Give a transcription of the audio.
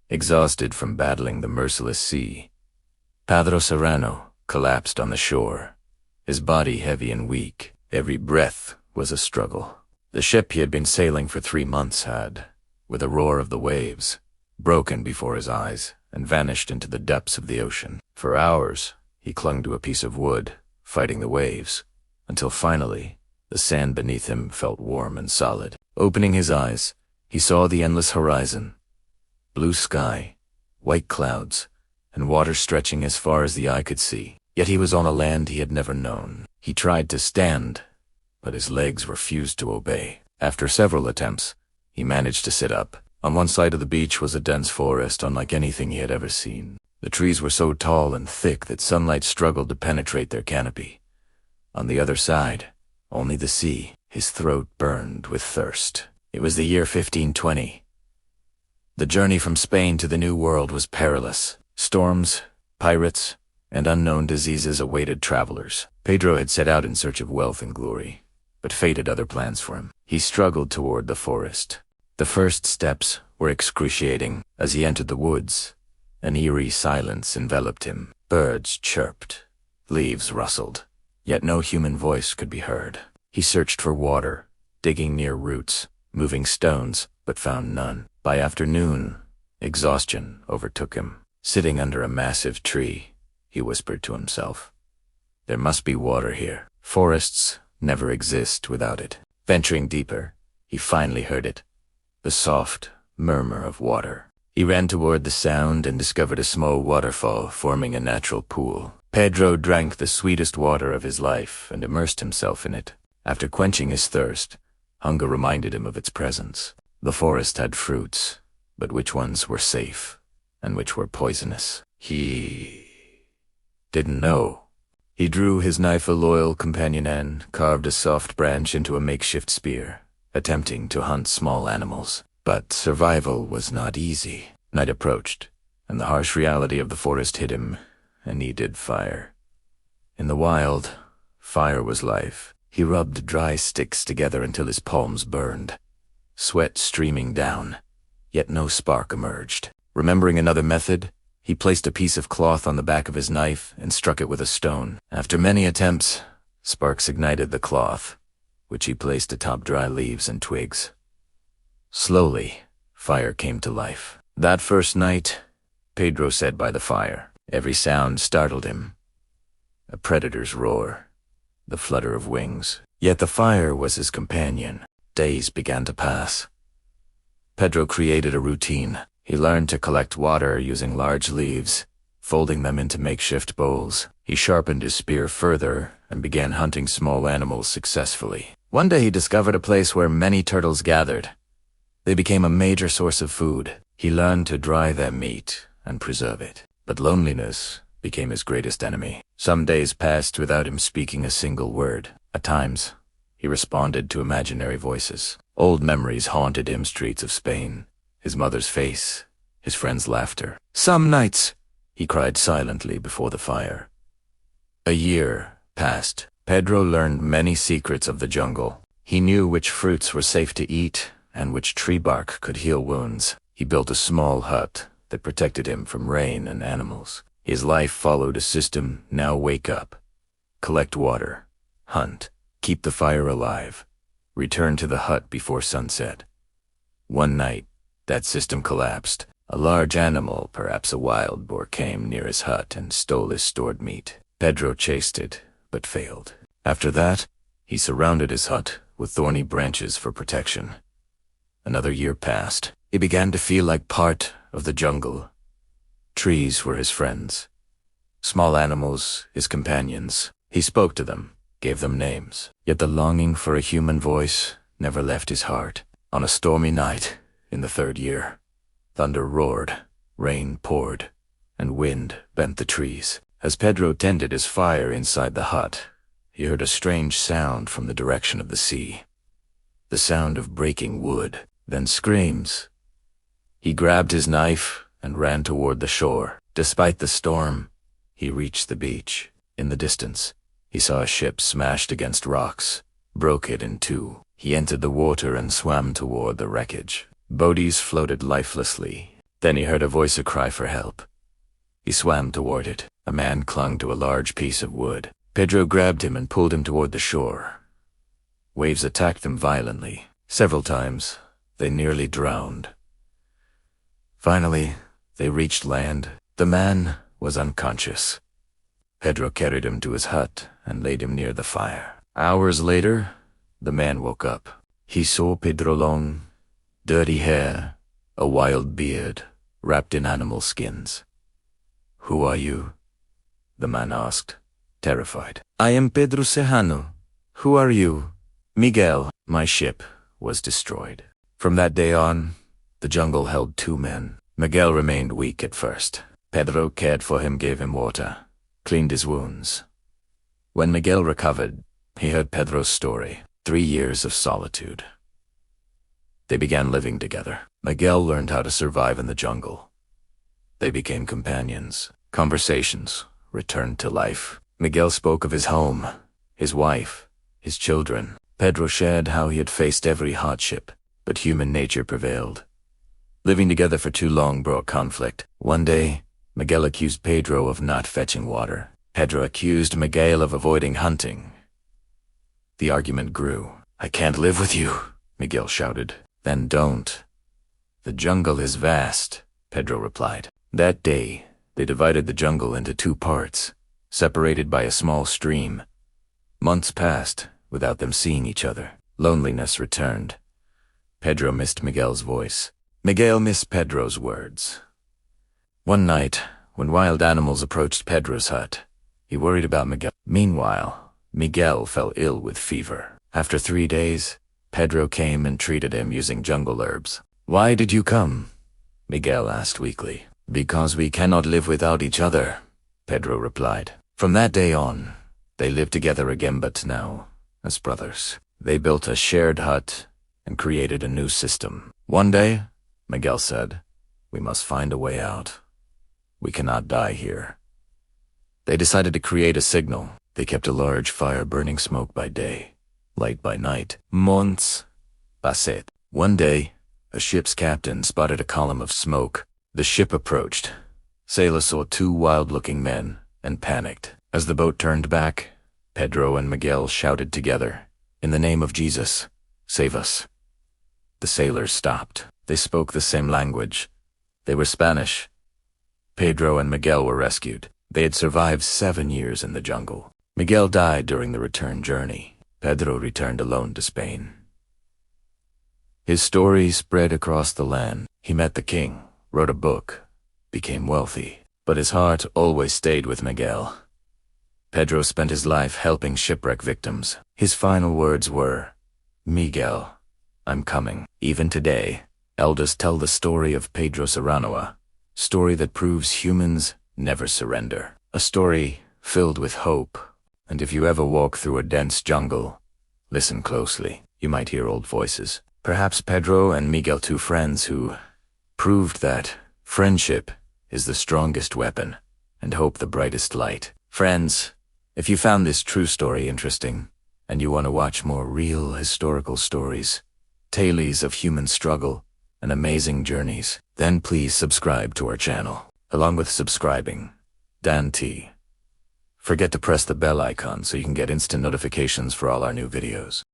exhausted from battling the merciless sea. Pedro Serrano collapsed on the shore, his body heavy and weak. Every breath was a struggle. The ship he had been sailing for 3 months had, with a roar of the waves, broken before his eyes and vanished into the depths of the ocean. For hours, he clung to a piece of wood, fighting the waves, until finally, the sand beneath him felt warm and solid. Opening his eyes, he saw the endless horizon, blue sky, white clouds, and water stretching as far as the eye could see. Yet he was on a land he had never known. He tried to stand, but his legs refused to obey. After several attempts, he managed to sit up. On one side of the beach was a dense forest unlike anything he had ever seen. The trees were so tall and thick that sunlight struggled to penetrate their canopy. On the other side, only the sea. His throat burned with thirst. It was the year 1520. The journey from Spain to the New World was perilous. Storms, pirates, and unknown diseases awaited travelers. Pedro had set out in search of wealth and glory, but fate had other plans for him. He struggled toward the forest. The first steps were excruciating. As he entered the woods, an eerie silence enveloped him. Birds chirped, leaves rustled, yet no human voice could be heard. He searched for water, digging near roots, moving stones, but found none. By afternoon, exhaustion overtook him. Sitting under a massive tree, he whispered to himself, "There must be water here. Forests never exist without it." Venturing deeper, he finally heard it, the soft murmur of water. He ran toward the sound and discovered a small waterfall forming a natural pool. Pedro drank the sweetest water of his life and immersed himself in it. After quenching his thirst, hunger reminded him of its presence. The forest had fruits, but which ones were safe and which were poisonous? He didn't know. He drew his knife, a loyal companion, and carved a soft branch into a makeshift spear, attempting to hunt small animals. But survival was not easy. Night approached, and the harsh reality of the forest hit him, and he needed fire. In the wild, fire was life. He rubbed dry sticks together until his palms burned, sweat streaming down, yet no spark emerged. Remembering another method, he placed a piece of cloth on the back of his knife and struck it with a stone. After many attempts, sparks ignited the cloth, which he placed atop dry leaves and twigs. Slowly, fire came to life. That first night, Pedro sat by the fire. Every sound startled him. A predator's roar, the flutter of wings. Yet the fire was his companion. Days began to pass. Pedro created a routine. He learned to collect water using large leaves, folding them into makeshift bowls. He sharpened his spear further and began hunting small animals successfully. One day he discovered a place where many turtles gathered. They became a major source of food. He learned to dry their meat and preserve it. But loneliness became his greatest enemy. Some days passed without him speaking a single word. At times, he responded to imaginary voices. Old memories haunted him, streets of Spain, his mother's face, his friends' laughter. Some nights, he cried silently before the fire. A year passed. Pedro learned many secrets of the jungle. He knew which fruits were safe to eat and which tree bark could heal wounds. He built a small hut that protected him from rain and animals. His life followed a system: now wake up, collect water, hunt, keep the fire alive, return to the hut before sunset. One night, that system collapsed. A large animal, perhaps a wild boar, came near his hut and stole his stored meat. Pedro chased it, but failed. After that, he surrounded his hut with thorny branches for protection. Another year passed. He began to feel like part of the jungle. Trees were his friends, small animals his companions. He spoke to them, gave them names. Yet the longing for a human voice never left his heart. On a stormy night, in the 3rd year, thunder roared, rain poured, and wind bent the trees. As Pedro tended his fire inside the hut, he heard a strange sound from the direction of the sea. The sound of breaking wood, then screams. He grabbed his knife and ran toward the shore. Despite the storm, he reached the beach. In the distance, he saw a ship smashed against rocks, broke it in two. He entered the water and swam toward the wreckage. Bodies floated lifelessly. Then he heard a voice cry for help. He swam toward it. A man clung to a large piece of wood. Pedro grabbed him and pulled him toward the shore. Waves attacked them violently. Several times, they nearly drowned. Finally, they reached land. The man was unconscious. Pedro carried him to his hut and laid him near the fire. Hours later, the man woke up. He saw Pedro long, dirty hair, a wild beard, wrapped in animal skins. "Who are you?" the man asked, terrified. "I am Pedro Serrano. Who are you?" "Miguel." "My ship was destroyed." From that day on, the jungle held two men. Miguel remained weak at first. Pedro cared for him, gave him water, cleaned his wounds. When Miguel recovered, he heard Pedro's story, 3 years of solitude. They began living together. Miguel learned how to survive in the jungle. They became companions. Conversations returned to life. Miguel spoke of his home, his wife, his children. Pedro shared how he had faced every hardship, but human nature prevailed. Living together for too long brought conflict. One day, Miguel accused Pedro of not fetching water. Pedro accused Miguel of avoiding hunting. The argument grew. "I can't live with you," Miguel shouted. "Then don't." "The jungle is vast," Pedro replied. That day, they divided the jungle into 2 parts, separated by a small stream. Months passed without them seeing each other. Loneliness returned. Pedro missed Miguel's voice. Miguel missed Pedro's words. One night, when wild animals approached Pedro's hut, he worried about Miguel. Meanwhile, Miguel fell ill with fever. After 3 days, Pedro came and treated him using jungle herbs. "Why did you come?" Miguel asked weakly. "Because we cannot live without each other," Pedro replied. From that day on, they lived together again, but now as brothers. They built a shared hut and created a new system. One day, Miguel said, "We must find a way out. We cannot die here." They decided to create a signal. They kept a large fire burning, smoke by day, light by night. Months passed. One day, a ship's captain spotted a column of smoke. The ship approached. Sailors saw 2 wild-looking men and panicked. As the boat turned back, Pedro and Miguel shouted together, "In the name of Jesus, save us." The sailors stopped. They spoke the same language. They were Spanish. Pedro and Miguel were rescued. They had survived 7 years in the jungle. Miguel died during the return journey. Pedro returned alone to Spain. His story spread across the land. He met the king, wrote a book, became wealthy, but his heart always stayed with Miguel. Pedro spent his life helping shipwreck victims. His final words were, "Miguel, I'm coming." Even today, elders tell the story of Pedro Serrano, a story that proves humans never surrender. A story filled with hope. And if you ever walk through a dense jungle, listen closely. You might hear old voices. Perhaps Pedro and Miguel, 2 friends who proved that friendship is the strongest weapon and hope the brightest light. Friends, if you found this true story interesting and you want to watch more real historical stories, tales of human struggle and amazing journeys, then please subscribe to our channel. Along with subscribing, Dan T. Forget to press the bell icon so you can get instant notifications for all our new videos.